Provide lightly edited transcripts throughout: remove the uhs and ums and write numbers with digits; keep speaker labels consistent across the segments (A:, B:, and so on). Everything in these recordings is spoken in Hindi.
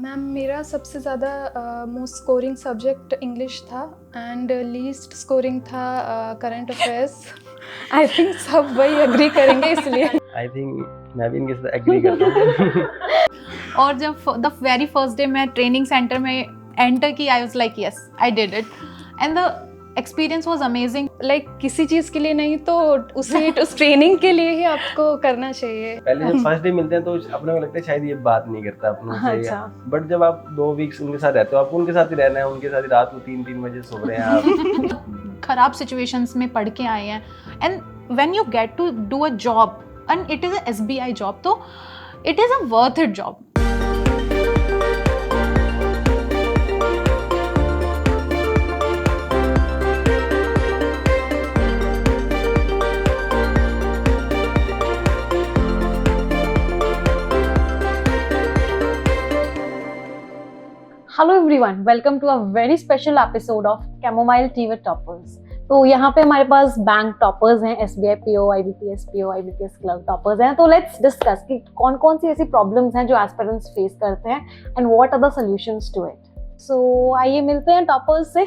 A: मैम मेरा सबसे ज़्यादा मोस्ट स्कोरिंग सब्जेक्ट इंग्लिश था एंड लीस्ट स्कोरिंग था करंट अफेयर्स। आई थिंक सब वही एग्री करेंगे इसलिए।
B: आई थिंक मैं भी इनके साथ एग्री करता हूँ।
C: और जब द वेरी फर्स्ट डे मैं ट्रेनिंग सेंटर में एंटर की, I was like yes I did it and the experience was amazing.
A: Like किसी चीज़ के लिए नहीं तो उस ट्रेनिंग के लिए ही आपको करना चाहिए।
B: पहले जब फर्स्ट डे मिलते हैं तो अपने को लगता है शायद ये बात नहीं करता अपनों से।
A: अच्छा।
B: बट जब आप 2 वीक्स उनके साथ रहते हो, आपको उनके साथ ही रहना है, उनके साथ ही रात को 3-3 बजे सो रहे हैं आप।
C: खराब सिचुएशंस में पढ़ के आए हैं and when you get to do a job and it is a SBI जॉब, तो it is a worth it job.
D: Hello everyone, welcome to a very special episode of chamomile tea with toppers. तो यहाँ पे हमारे पास बैंक टॉपर्स हैं, SBI PO, IBPS PO, IBPS clerk toppers हैं। तो लेट्स डिस्कस कि कौन कौन सी ऐसी प्रॉब्लम्स हैं जो एस्पिरेंट्स फेस करते हैं and what are the solutions to it. So आइए मिलते हैं टॉपर्स से।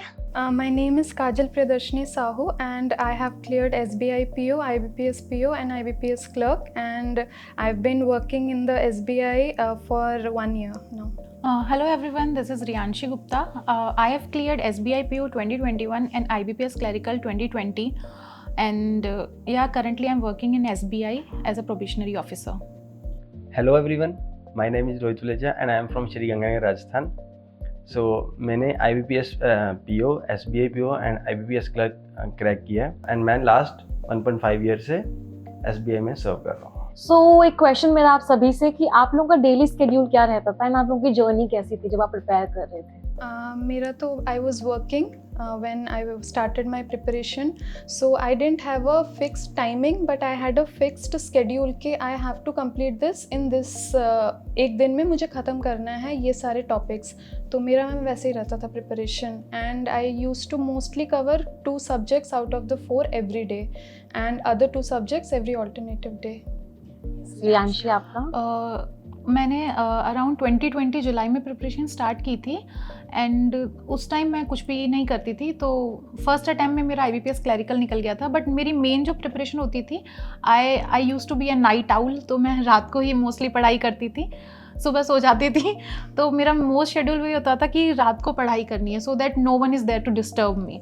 A: My name is Kajal Priyadarshini Sahu and I have cleared SBI PO, IBPS PO and IBPS clerk and I've been working in the SBI for 1 year now.
C: Hello everyone, this is Riyanshi Gupta. I have cleared SBI PO 2021 and IBPS Clerical 2020 and currently I'm working in SBI as a probationary officer.
B: Hello everyone, my name is Rohit Tuleja and I am from Shri Ganganagar Rajasthan. So मैंने IBPS PO, SBI PO and IBPS clerk crack किया है एंड मैं लास्ट 1.5 ईयर से SBI में सर्व कर रहा हूँ।
D: सो एक क्वेश्चन मेरा आप सभी से कि आप लोगों का डेली स्केड्यूल क्या रहता था एंड आप लोगों की जर्नी कैसी थी जब आप प्रिपेयर कर रहे थे?
A: मेरा तो I was working when I started my preparation, so I didn't have a fixed timing but I had a fixed schedule कि I have to complete this in this एक दिन में मुझे ख़त्म करना है ये सारे topics। तो मेरा वैसे ही रहता था preparation and I used to mostly cover 2 subjects out of the 4 every day and other 2 subjects every alternative day।
D: Riyanshi आपका?
C: मैंने अराउंड 2020 जुलाई में प्रिपरेशन स्टार्ट की थी एंड उस टाइम मैं कुछ भी नहीं करती थी। तो फर्स्ट अटैम्प्ट में मेरा IBPS क्लैरिकल निकल गया था, बट मेरी मेन जो प्रिपरेशन होती थी I used to be a night owl. तो मैं रात को ही मोस्टली पढ़ाई करती थी, सुबह सो जाती थी। तो मेरा मोस्ट शेड्यूल वही होता था कि रात को पढ़ाई करनी है so that no one is there to disturb me.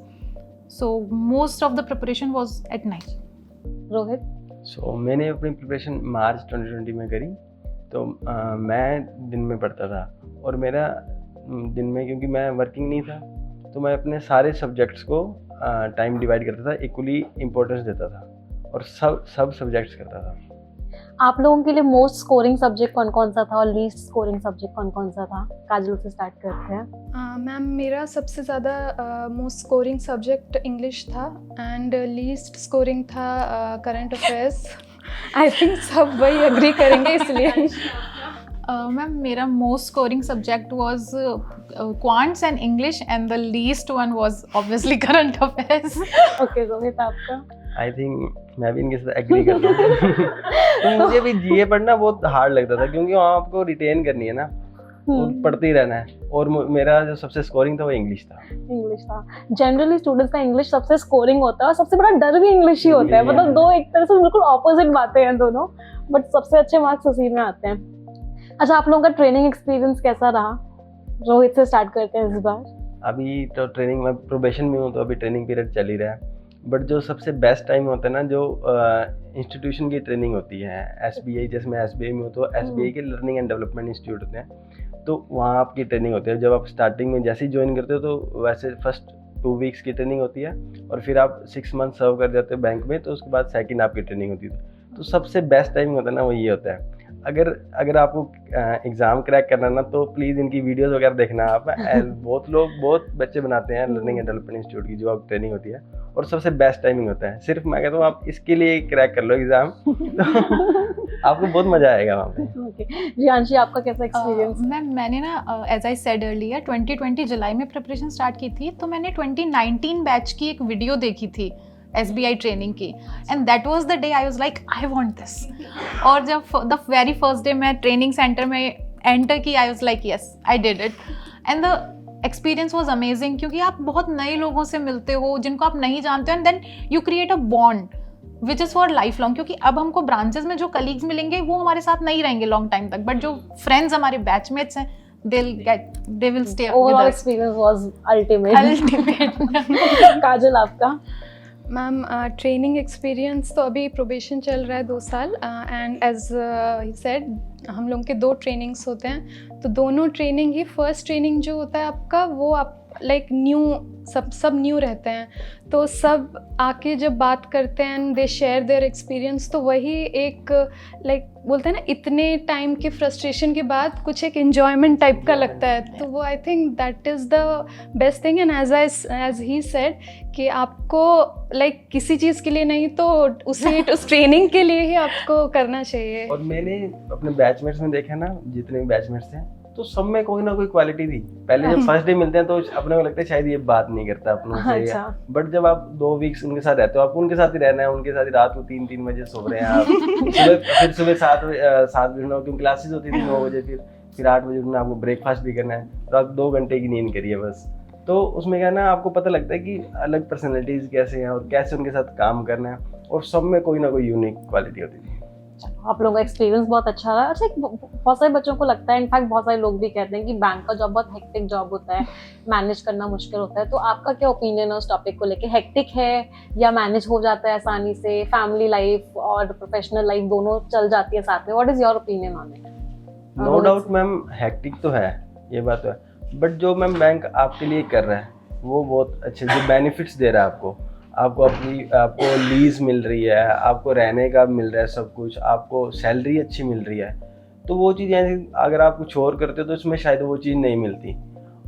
C: So most of the preparation was at night.
D: Rohit?
B: So मैंने अपनी प्रिपरेशन मार्च 2020 में करी। तो मैं दिन में पढ़ता था और मेरा दिन में, क्योंकि मैं वर्किंग नहीं था, तो मैं अपने सारे सब्जेक्ट्स को टाइम डिवाइड करता था, इक्वली इम्पोर्टेंस देता था और सब सब्जेक्ट्स करता था।
D: आप लोगों के लिए मोस्ट स्कोरिंग सब्जेक्ट कौन कौन सा था और लीस्ट स्कोरिंग सब्जेक्ट कौन कौन सा था? काजल से स्टार्ट करते हैं।
A: मैम मेरा सबसे ज़्यादा मोस्ट स्कोरिंग सब्जेक्ट इंग्लिश था एंड लीस्ट स्कोरिंग था करंट अफेयर्स। आई थिंक सब वही एग्री करेंगे इसलिए।
C: मैम मेरा most scoring subject was quants and English and the least one was obviously current affairs.
D: Okay Rohit आपका?
B: आई थिंक मैं भी इनके साथ एग्री करता हूँ। तो मुझे भी GA पढ़ना बहुत हार्ड लगता था, क्योंकि वहाँ आपको रिटेन करनी है ना, और पढ़ते ही रहना है। और मेरा जो सबसे स्कोरिंग था वो इंग्लिश था।
D: इंग्लिश था। जनरली स्टूडेंट्स का इंग्लिश सबसे स्कोरिंग होता है और सबसे बड़ा डर भी इंग्लिश ही होता है। मतलब दो एक तरह से बिल्कुल ऑपोजिट बातें हैं दोनों, बट सबसे अच्छे मार्क्स उसी में आते हैं। अच्छा, आप लोगों का ट्रेनिंग एक्सपीरियंस कैसा रहा? रोहित से स्टार्ट करते हैं इस बार।
B: अभी तो ट्रेनिंग में प्रोबेशन में हूँ, तो अभी ट्रेनिंग पीरियड चल ही रहा है। बट जो सबसे बेस्ट टाइम होता है ना, जो इंस्टीट्यूशन की ट्रेनिंग होती है, SBI, जैसे मैं SBI में हूँ तो SBI के लर्निंग एंड डेवलपमेंट इंस्टीट्यूट होते हैं, तो वहाँ आपकी ट्रेनिंग होती है। जब आप स्टार्टिंग में जैसे ही ज्वाइन करते हो तो वैसे फर्स्ट 2 वीक्स की ट्रेनिंग होती है और फिर आप 6 मंथ सर्व कर जाते हो बैंक में, तो उसके बाद सेकंड आपकी ट्रेनिंग होती है। तो सबसे बेस्ट टाइम होता है ना, वो ये होता है। अगर आपको एग्ज़ाम क्रैक करना ना, तो प्लीज़ इनकी वीडियोस वगैरह देखना आप। बहुत बच्चे बनाते हैं लर्निंग एंड डेवलपमेंट इंस्टीट्यूट की जो आप ट्रेनिंग होती है, और सबसे बेस्ट टाइमिंग होता है। सिर्फ मैं कहता हूँ आप इसके लिए क्रैक कर लो एग्ज़ाम, तो आपको बहुत मज़ा आएगा वहाँ पे।
D: ओके, रियांशी आपका कैसा एक्सपीरियंस?
C: मैम मैंने ना एज आई सेड अर्लियर 2020 जुलाई में प्रिपरेशन स्टार्ट की थी। तो मैंने 2019 बैच की एक वीडियो देखी थी SBI ट्रेनिंग की and that was the day I was like I want this. और जब द वेरी फर्स्ट डे मैं ट्रेनिंग सेंटर में एंटर की, I was like yes I did it and the experience was amazing, क्योंकि आप बहुत नए लोगों से मिलते हो जिनको आप नहीं जानते हो, and then you create a bond which is for life long. क्योंकि अब हमको ब्रांचेस में जो कलीग्स मिलेंगे वो हमारे साथ नहीं रहेंगे लॉन्ग टाइम तक, बट जो फ्रेंड्स हमारे बैचमेट्स हैं they will stay with
D: Overall
C: us.
D: experience was ultimate. काजल आपका?
A: मैम ट्रेनिंग एक्सपीरियंस तो अभी प्रोबेशन चल रहा है 2 साल, एंड एज ही सेड हम लोग के 2 ट्रेनिंग्स होते हैं, तो दोनों ट्रेनिंग ही, फर्स्ट ट्रेनिंग जो होता है आपका वो आप लाइक न्यू सब न्यू रहते हैं, तो सब आके जब बात करते हैं दे शेयर देयर एक्सपीरियंस, तो वही एक लाइक बोलते हैं ना इतने टाइम के फ्रस्ट्रेशन के बाद कुछ एक एन्जॉयमेंट टाइप का लगता है, तो वो I think that is the best thing. And as he said कि आपको लाइक किसी चीज़ के लिए नहीं तो उस ट्रेनिंग के लिए ही आपको करना चाहिए।
B: और मैंने अपने बैचमेट्स में देखा ना, जितने भी बैचमेट्स थे तो सब में कोई ना कोई क्वालिटी थी। पहले जब फर्स्ट डे मिलते हैं तो अपने को लगता है शायद ये बात नहीं करता अपनों से,
D: अच्छा।
B: बट जब आप 2 वीक्स उनके साथ रहते हो, आपको उनके साथ ही रहना है, उनके साथ ही रात को 3-3 बजे सो रहे हैं आप, फिर सुबह 7 बजे उठना, क्योंकि क्लासेस होती थी 9 बजे, फिर 8 बजे उठना, आपको ब्रेकफास्ट भी करना है, तो आप 2 घंटे की नींद करिए बस। तो उसमें क्या ना आपको पता लगता है कि अलग पर्सनैलिटीज़ कैसे हैं और कैसे उनके साथ काम करना है, और सब में कोई ना कोई यूनिक क्वालिटी होती थी।
D: आप लोगों का एक्सपीरियंस बहुत अच्छा रहा। अच्छा, बहुत सारे बच्चों को लगता है, इनफैक्ट बहुत सारे लोग भी कहते हैं कि बैंक का जॉब बहुत हेक्टिक जॉब होता है, मैनेज करना मुश्किल होता है, तो आपका क्या ओपिनियन है उस टॉपिक को लेके? हेक्टिक है या मैनेज हो जाता है आसानी से, फैमिली लाइफ और प्रोफेशनल लाइफ दोनों चल जाती है साथ में? What is your opinion on it?
B: No doubt ma'am, hectic तो है, ये बात तो है, बट जो मैम बैंक आपके लिए कर रहा है वो बहुत अच्छे, जो बेनिफिट्स दे रहा है आपको लीज मिल रही है, आपको रहने का मिल रहा है सब कुछ, आपको सैलरी अच्छी मिल रही है, तो वो चीज़ अगर आप कुछ और करते हो तो इसमें शायद वो चीज़ नहीं मिलती,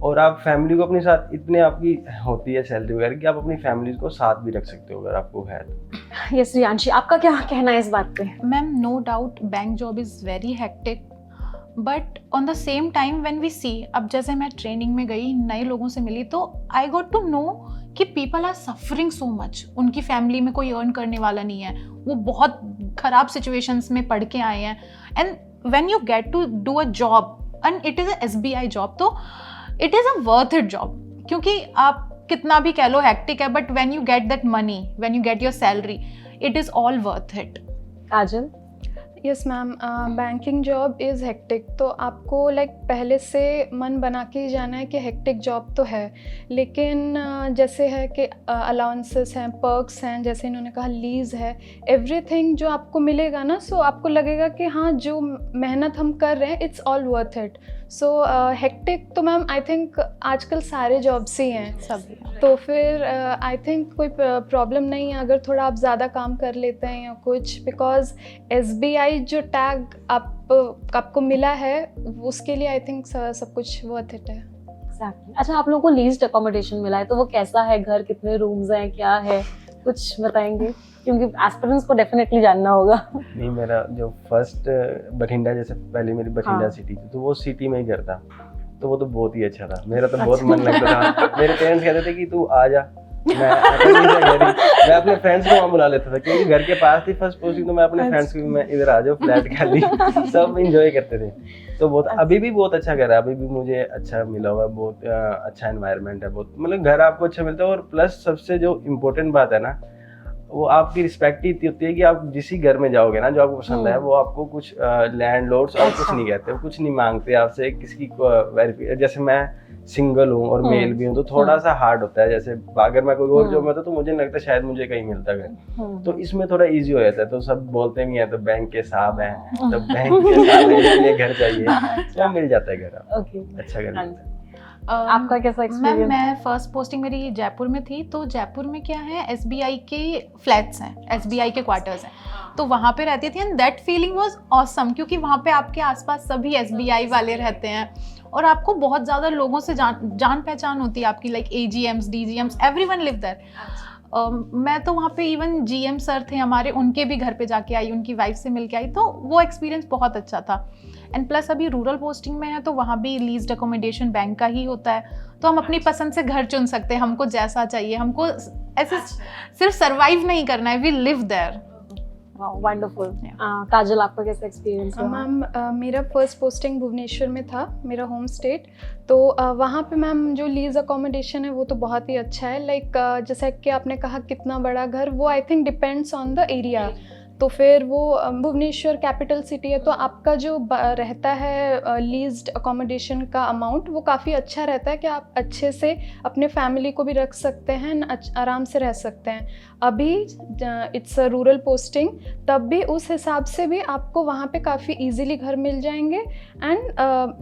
B: और आप फैमिली को अपने साथ इतने आपकी होती है सैलरी वगैरह कि आप अपनी फैमिली को साथ भी रख सकते हो अगर आपको है तो।
D: यस रियांशी, आपका क्या कहना है इस बात पे?
C: Ma'am no doubt bank job is very hectic, but on the same time when we see, अब जैसे मैं ट्रेनिंग में गई, नए लोगों से मिली, तो आई गॉट टू नो कि people are suffering so much, उनकी फैमिली में कोई अर्न करने वाला नहीं है, वो बहुत खराब सिचुएशंस में पढ़ के आए हैं, and when you get to do a job and it is a SBI जॉब, तो it is a worth it job, क्योंकि आप कितना भी कह लो हेक्टिक है, but when you get that money, when you get your salary, it is all worth it.
D: Kajal?
A: Yes ma'am, banking job is hectic, तो आपको लाइक पहले से मन बना के ही जाना है कि हेक्टिक जॉब तो है, लेकिन जैसे है कि अलाउंसेस हैं, पर्क्स हैं, जैसे इन्होंने कहा लीज है, एवरीथिंग जो आपको मिलेगा ना, सो आपको लगेगा कि हाँ जो मेहनत हम कर रहे हैं it's all worth it. So hectic तो मैम आई थिंक आजकल सारे जॉब्स ही हैं
C: सभी,
A: तो फिर आई थिंक कोई प्रॉब्लम नहीं है अगर थोड़ा आप ज़्यादा काम कर लेते हैं या कुछ, बिकॉज SBI जो टैग आपको मिला है उसके लिए आई थिंक सब कुछ वर्थ इट है।
D: Exactly. अच्छा, आप लोगों को लीज्ड अकोमोडेशन मिला है, तो वो कैसा है? घर कितने रूम्स हैं, क्या है, कुछ बताएंगे? क्योंकि एस्पिरेंट्स को डेफिनेटली जानना होगा।
B: नहीं, मेरा जो फर्स्ट बठिंडा, जैसे पहले मेरी बठिंडा
D: हाँ।
B: सिटी थी, तो वो सिटी में ही घर था, तो वो तो बहुत ही अच्छा था, मेरा तो बहुत मन लगता था। मेरे पेरेंट्स कहते थे कि तू आ जा, मैं अपने फ्रेंड्स को वहाँ बुला लेता था, क्योंकि घर के पास थी फर्स्ट पोस्टिंग, तो मैं अपने फ्रेंड्स को भी मैं इधर आ जाओ फ्लैट खाली, सब एंजॉय करते थे। तो बहुत अभी भी बहुत अच्छा घर है, अभी भी मुझे अच्छा मिला हुआ है, बहुत अच्छा एनवायरनमेंट है, बहुत मतलब घर आपको अच्छा मिलता है, और प्लस सबसे जो इम्पोर्टेंट बात है ना, वो आपकी रिस्पेक्ट ही इतनी होती है कि आप जिस ही घर में जाओगे ना जो आपको पसंद है, वो आपको कुछ लैंडलॉर्ड्स और कुछ नहीं कहते, वो कुछ नहीं मांगते आपसे किसी को वेरीफाई। जैसे मैं सिंगल हूँ और मेल भी हूँ, तो थोड़ा सा हार्ड होता है, जैसे अगर मैं कोई और जॉब में होता तो मुझे लगता है शायद मुझे कहीं मिलता घर, तो इसमें थोड़ा इजी हो जाता है। तो सब बोलते भी हैं तो बैंक के साहब हैं, तो बैंक के साहब हैं इसलिए घर चाहिए, तो मिल जाता है घर, अच्छा घर मिलता है।
D: आपका कैसा एक्सपीरियंस?
C: मैं फर्स्ट पोस्टिंग मेरी जयपुर में थी, तो जयपुर में क्या है, SBI के फ्लैट्स हैं, SBI के क्वार्टर्स हैं, तो वहाँ पे रहती थी, and that feeling was awesome, क्योंकि वहाँ पे आपके आसपास सभी SBI वाले रहते हैं, और आपको बहुत ज़्यादा लोगों से जान पहचान होती है आपकी, like AGMs, DGMs, everyone live there. मैं तो वहाँ पे इवन GM सर थे हमारे, उनके भी घर पे जाके आई, उनकी वाइफ से मिल के आई, तो वो एक्सपीरियंस बहुत अच्छा था। एंड प्लस अभी रूरल पोस्टिंग में है, तो वहाँ भी लीज्ड अकोमोडेशन बैंक का ही होता है, तो हम अपनी पसंद से घर चुन सकते हैं, हमको जैसा चाहिए, हमको ऐसे सिर्फ सर्वाइव नहीं करना है, वी लिव देयर।
D: वंडरफुल। काजल, आपका कैसा एक्सपीरियंस रहा?
A: मैम मेरा फर्स्ट पोस्टिंग भुवनेश्वर में था, मेरा होम स्टेट। तो वहाँ पे मैम जो लीज अकोमोडेशन है वो तो बहुत ही अच्छा है। लाइक जैसा कि आपने कहा कितना बड़ा घर, वो I think depends on the area. तो फिर वो भुवनेश्वर कैपिटल सिटी है, तो आपका जो रहता है लीज्ड अकोमोडेशन का अमाउंट वो काफ़ी अच्छा रहता है कि आप अच्छे से अपने फैमिली को भी रख सकते हैं, आराम से रह सकते हैं। अभी इट्स अ रूरल पोस्टिंग, तब भी उस हिसाब से भी आपको वहाँ पे काफ़ी इजीली घर मिल जाएंगे। एंड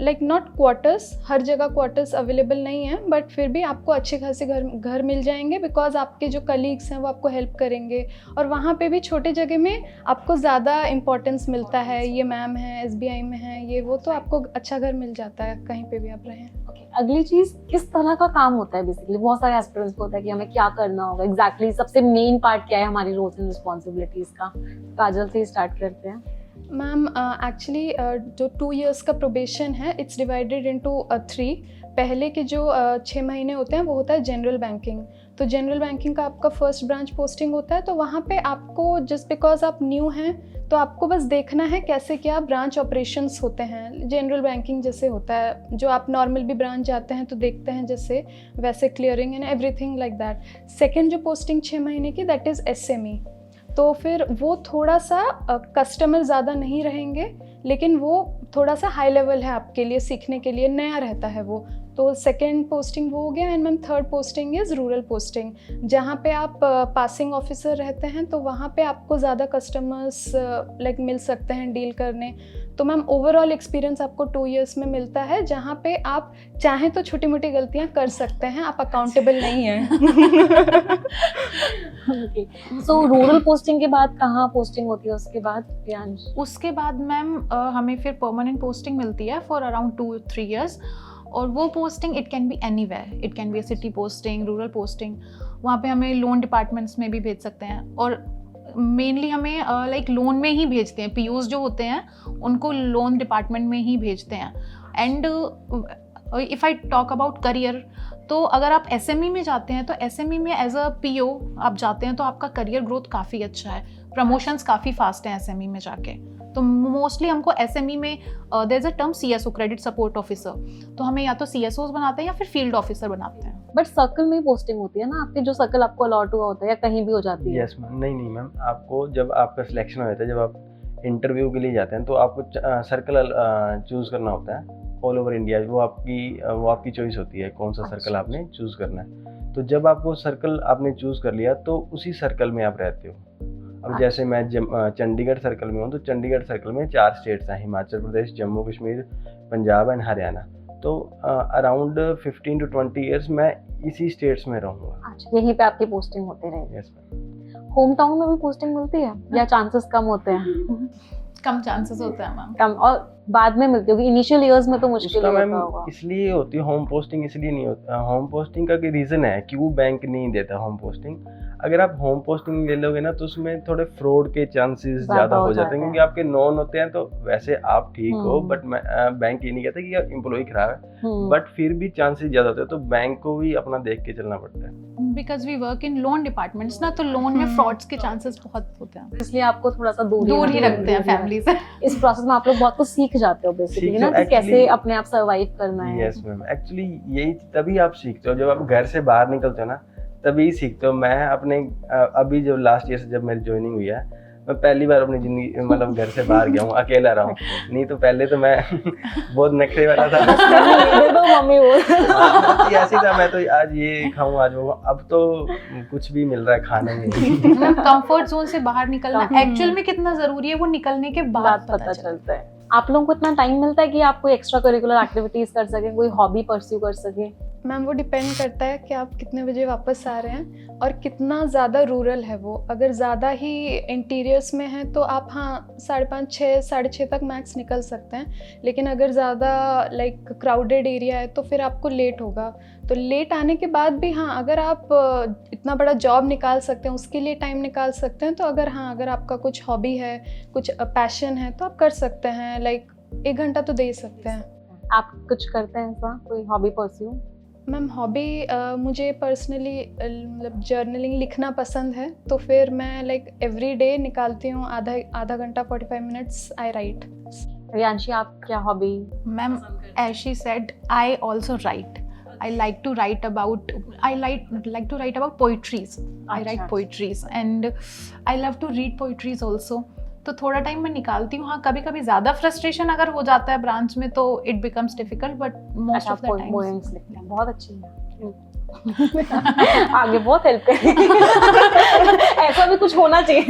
A: लाइक नॉट क्वार्टर्स, हर जगह क्वार्टर्स अवेलेबल नहीं है, बट फिर भी आपको अच्छे खासे घर मिल जाएंगे, बिकॉज आपके जो कलीग्स हैं वो आपको हेल्प करेंगे। और वहाँ पे भी छोटे जगह में आपको ज़्यादा इम्पोर्टेंस मिलता है, ये मैम है, SBI में है, ये वो, तो आपको अच्छा घर मिल जाता है कहीं पे भी आप रहें।
D: अगली चीज, किस तरह का काम होता है? बेसिकली बहुत सारे एस्पिरेंट्स को होता है कि हमें क्या करना होगा, एग्जैक्टली सबसे मेन पार्ट क्या है हमारी रोल्स एंड रिस्पॉन्सिबिलिटीज का। काजल से स्टार्ट करते हैं।
A: मैम एक्चुअली जो 2 years का प्रोबेशन है, इट्स डिवाइडेड इनटू 3। पहले के जो 6 महीने होते हैं वो होता है जनरल बैंकिंग। तो जनरल बैंकिंग का आपका फर्स्ट ब्रांच पोस्टिंग होता है, तो वहाँ पे आपको जस्ट बिकॉज आप न्यू हैं तो आपको बस देखना है कैसे क्या ब्रांच ऑपरेशंस होते हैं। जनरल बैंकिंग जैसे होता है, जो आप नॉर्मल भी ब्रांच जाते हैं तो देखते हैं जैसे, वैसे clearing and everything like that. Second जो पोस्टिंग 6 महीने की, दैट इज़ SME। तो फिर वो थोड़ा सा कस्टमर ज़्यादा नहीं रहेंगे, लेकिन वो थोड़ा सा हाई लेवल है आपके लिए, सीखने के लिए नया रहता है वो। तो सेकेंड पोस्टिंग वो हो गया। And ma'am third posting is rural posting, जहाँ पे आप पासिंग ऑफिसर रहते हैं, तो वहाँ पे आपको ज़्यादा कस्टमर्स लाइक मिल सकते हैं डील करने। तो मैम ओवरऑल एक्सपीरियंस आपको 2 years में मिलता है, जहाँ पे आप चाहें तो छोटी मोटी गलतियाँ कर सकते हैं, आप अकाउंटेबल नहीं हैं।
D: सो रूरल पोस्टिंग के बाद कहाँ पोस्टिंग होती है उसके बाद, प्रियांश?
C: उसके बाद मैम हमें फिर परमानेंट पोस्टिंग मिलती है फॉर अराउंड 2-3 years। और वो posting it can be anywhere, it can be a city posting, rural posting. वहाँ पे हमें लोन डिपार्टमेंट्स में भी भेज सकते हैं, और मेनली हमें लाइक लोन में ही भेजते हैं। POs जो होते हैं उनको लोन डिपार्टमेंट में ही भेजते हैं। And if I talk about career, तो अगर आप SME में जाते हैं तो SME में एज अ PO आप जाते हैं तो आपका करियर ग्रोथ काफ़ी अच्छा है, प्रमोशंस काफ़ी फास्ट हैं SME में जाके। तो मोस्टली हमको SME में there is a term CSO, credit support officer, तो हमें या तो CSOs बनाते हैं या फिर फील्ड ऑफिसर बनाते हैं।
D: बट सर्कल में पोस्टिंग होती है ना आपके, जो सर्कल आपको अलॉट हुआ होता है, या कहीं भी हो जाती है?
B: यस मैम, नहीं मैम, आपको जब आपका सिलेक्शन हो जाता है, जब आप इंटरव्यू के लिए जाते हैं, तो आपको सर्कल चूज़ करना होता है ऑल ओवर इंडिया। वो आपकी चॉइस होती है कौन सा सर्कल आपने चूज़ करना है। तो जब आप वो सर्कल आपने चूज़ कर लिया तो उसी सर्कल में आप रहते हो। अब जैसे मैं चंडीगढ़ सर्कल में हूँ, तो चंडीगढ़ सर्कल में 4 स्टेट्स हैं, हिमाचल प्रदेश, जम्मू कश्मीर, पंजाब एंड हरियाणा। तो अराउंड 15 to 20 years मैं इसी स्टेट्स में रहूँगा।
D: अच्छा, यहीं पे आपकी पोस्टिंग होते रहेगी।
B: Yes ma'am.
D: होम टाउन में भी पोस्टिंग मिलती है या चांसेस कम होते हैं?
C: कम चांसेस होते हैं मैम।
D: कम, और बाद में मिलती होगी, इनिशियल ईयर्स में तो मुश्किल
B: उसका
D: होता
B: मैम
D: होगा।
B: इसलिए होती है होम पोस्टिंग, इसलिए नहीं होता। होम पोस्टिंग का कोई रीज़न है क्यों बैंक नहीं देता होम पोस्टिंग। अगर आप होम पोस्टिंग ले लोगे ना तो उसमें थोड़े फ्रॉड के चांसेस ज़्यादा हो जाते हैं, क्योंकि आपके नॉन होते हैं। तो वैसे आप ठीक हो, बट बैंक ये नहीं कहता कि एम्प्लॉय खराब है, बट फिर भी चांसेस ज़्यादा होते हैं। तो बैंक को भी अपना देख के चलना पड़ता है।
C: Because we work in loan departments ना, तो लोन में फ्रॉड्स के चांसेस बहुत होते हैं,
D: इसलिए आपको थोड़ा सा दूर
C: ही रखते हैं फैमिली से।
D: इस प्रोसेस में आप लोग बहुत कुछ सीख जाते हो बेसिकली ना, कि कैसे अपने आप सर्वाइव करना है।
B: यस मैम, एक्चुअली यही तभी आप सीखते हो जब आप घर से बाहर निकलते हो ना, तभी सीखते हो। मैं अपने अभी जब लास्ट ईयर से जब मेरी ज्वाइनिंग हुई है, मैं पहली बार अपनी जिंदगी मतलब घर से बाहर गया हूँ, अकेला रहा हूँ। नहीं तो पहले तो मैं बहुत नखरे वाला था।
D: मम्मी वो
B: ऐसे था, मैं तो आज ये खाऊं, आज वो। अब तो कुछ भी मिल रहा है खाने में।
C: कंफर्ट जोन से बाहर निकलना एक्चुअल में कितना जरूरी है, वो निकलने के बाद
D: पता चलता है। आप लोगों को इतना टाइम मिलता है कि आप कोई एक्स्ट्रा करिकुलर एक्टिविटीज कर सके, कोई हॉबी परस्यू कर सके?
A: मैम वो डिपेंड करता है कि आप कितने बजे वापस आ रहे हैं और कितना ज़्यादा रूरल है वो। अगर ज़्यादा ही इंटीरियर्स में है तो आप 5:30, 6, 6:30 तक मैक्स निकल सकते हैं। लेकिन अगर ज़्यादा लाइक क्राउडेड एरिया है तो फिर आपको लेट होगा। तो लेट आने के बाद भी अगर आप इतना बड़ा जॉब निकाल सकते हैं, उसके लिए टाइम निकाल सकते हैं, तो अगर आपका कुछ हॉबी है, कुछ पैशन है, तो आप कर सकते हैं। लाइक 1 घंटा तो दे सकते हैं।
D: आप कुछ करते हैं ऐसा, कोई हॉबी परस्यू?
A: मैम हॉबी मुझे पर्सनली मतलब जर्नलिंग लिखना पसंद है, तो फिर मैं लाइक एवरी डे निकालती हूँ आधा घंटा 45 मिनट्स आई राइट।
D: रियांशी, आप क्या hobby?
C: Ma'am as she said, I also write. I like to write about poetries. I write
D: अच्छा।
C: poetries and I love to read poetries also. तो थोड़ा टाइम मैं निकालती हूँ। हाँ, कभी कभी ज़्यादा फ्रस्ट्रेशन अगर हो जाता है ब्रांच में तो it becomes difficult, but most
D: अच्छा,
C: ऑफ द टाइम
D: पोएम्स लिखते हैं, बहुत अच्छी है। आगे बहुत हेल्प करेंगे। ऐसा भी कुछ होना चाहिए।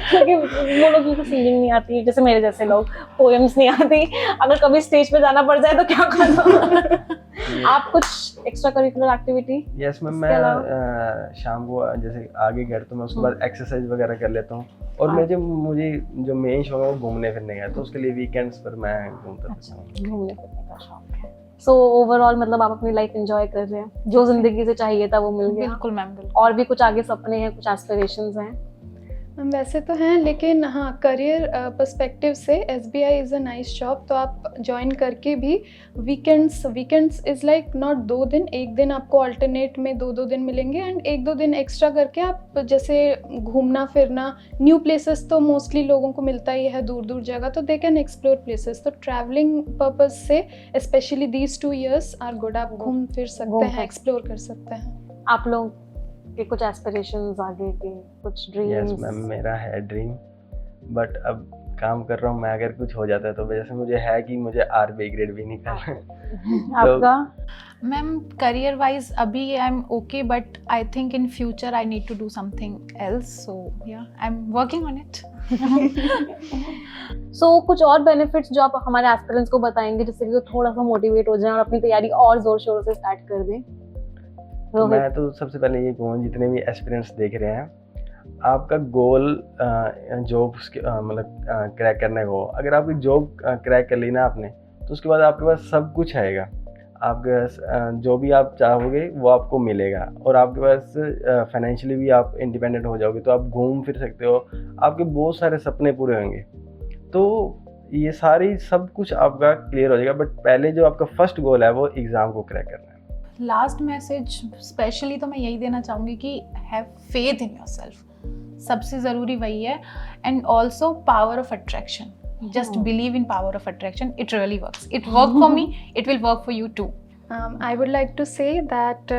D: क्योंकि वो लोग को सिंगिंग नहीं आती, जैसे मेरे जैसे लोग पोएम्स नहीं आती, अगर कभी स्टेज पे जाना पड़ जाए तो क्या करो? आप कुछ extra curricular activity?
B: Yes ma'am,
D: इसके
B: मैं शाम को जैसे आगे घर तो मैं उसके बाद एक्सरसाइज वगैरह कर लेता हूँ, और मुझे जो मेन शौक है वो घूमने फिरने का है, तो उसके लिए वीकेंड्स पर मैं घूमता रहता हूँ।
D: घूमने फिरने का शौक है। सो ओवरऑल मतलब आप अपनी लाइफ एंजॉय कर रहे हैं, जो जिंदगी से चाहिए था वो मिल गया।
C: बिल्कुल मैम, बिल्कुल।
D: और भी कुछ आगे सपने हैं, कुछ एस्पिरेशंस हैं?
A: मैम वैसे तो हैं, लेकिन हाँ करियर पर्सपेक्टिव से SBI is a nice job, तो आप ज्वाइन करके भी वीकेंड्स इज़ लाइक नॉट 2 दिन, एक दिन आपको अल्टरनेट में 2 दिन मिलेंगे, एंड 1-2 दिन एक्स्ट्रा करके आप जैसे घूमना फिरना, न्यू प्लेसेस तो मोस्टली लोगों को मिलता ही है दूर दूर जगह, तो दे कैन एक्सप्लोर प्लेसेस। तो ट्रैवलिंग पर्पज से specially these 2 years are good, आप घूम फिर सकते हैं, एक्सप्लोर कर सकते हैं।
D: आप लोग के कुछ एस्पिरेशंस आगे के, कुछ ड्रीम्स?
B: यस मैम, मेरा है ड्रीम, बट अब काम कर रहा हूँ मैं, अगर कुछ हो जाता है तो वजह से मुझे है कि मुझे RBI ग्रेड भी निकालना है।
D: आपका?
C: मैम करियर वाइज अभी I am okay, but I think in future I need to do something else, so yeah I am working on it.
D: So कुछ और बेनिफिट्स जो आप हमारे एस्पिरेंट्स को बताएंगे, जिससे कि वो थोड़ा सा मोटिवेट हो जाए और अपनी तैयारी और जोर शोर से स्टार्ट कर दें?
B: तो मैं तो सबसे पहले ये कहूँ, जितने भी एस्पिरेंट्स देख रहे हैं, आपका गोल जॉब मतलब क्रैक करने को, अगर आपकी जॉब क्रैक कर ली ना आपने, तो उसके बाद आपके पास सब कुछ आएगा, आपके पास जो भी आप चाहोगे वो आपको मिलेगा, और आपके पास फाइनेंशियली भी आप इंडिपेंडेंट हो जाओगे, तो आप घूम फिर सकते हो, आपके बहुत सारे सपने पूरे होंगे, तो ये सारी सब कुछ आपका क्लियर हो जाएगा। बट पहले जो आपका फर्स्ट गोल है वो एग्ज़ाम को क्रैक करना है।
C: लास्ट मैसेज स्पेशली तो मैं यही देना चाहूँगी कि हैव फेथ इन योरसेल्फ, सबसे ज़रूरी वही है, and also power of attraction, just believe in power of attraction. It really works. It worked for me, it will work for you too.
A: I would like to say that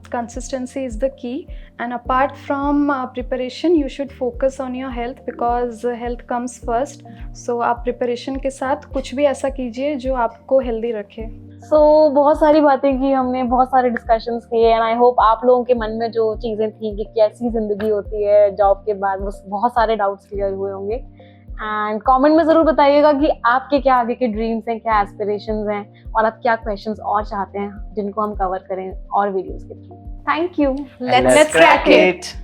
A: consistency is the key, and apart from preparation you should focus on your health, because health comes first. So आप preparation के साथ कुछ भी ऐसा कीजिए जो आपको healthy रखे।
D: So बहुत सारी बातें की हमने, बहुत सारे डिस्कशंस किए, एंड आई होप आप लोगों के मन में जो चीज़ें थी कि कैसी ज़िंदगी होती है जॉब के बाद, वो बहुत सारे डाउट्स क्लियर हुए होंगे। एंड कमेंट में ज़रूर बताइएगा कि आपके क्या आगे के ड्रीम्स हैं, क्या एस्पिरेशंस हैं, और आप क्या क्वेश्चंस और चाहते हैं जिनको हम कवर करें और वीडियोस के through. Thank you.
C: Let's crack it.